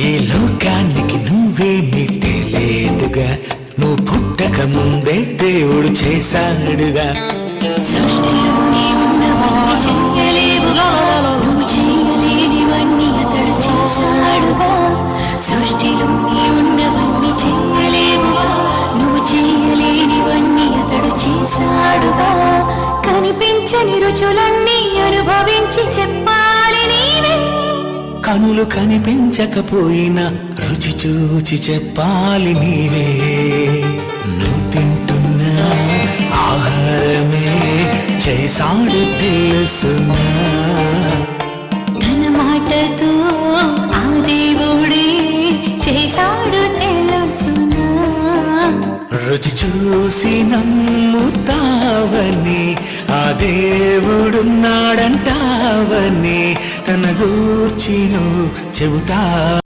ఈ లోకానికి నువ్వేమీ తెలియదుగా, నువ్వు పుట్టక ముందే దేవుడు చేశాడుగా. సృష్టిలోనే ఉన్నవన్నీ చెయ్యలేవుగా, నువ్వు చెయ్యలేనివన్నీ అతడు చేశాడుగా. సృష్టిలోనే ఉన్నవన్నీ చెయ్యలేవుగా, నువ్వు చెయ్యలేనివన్నీ అతడు చేశాడుగా. కనిపించని రుచులన్నీ అనుభవించి చెప్పాలి నీవే. కనులు కనిపించకపోయినా రుచి చూచి చెప్పాలి నీవే. నువ్వు తింటున్న ఆహారమే చేశాడు తెలుసునా. తన మాటతో ఆ దేవుడే చేశాడు తెలుసునా. రుచి చూసి నమ్ముతావని, ఆ దేవుడున్నాడంటావని, తన గూర్చి నువ్వు చెబుతా.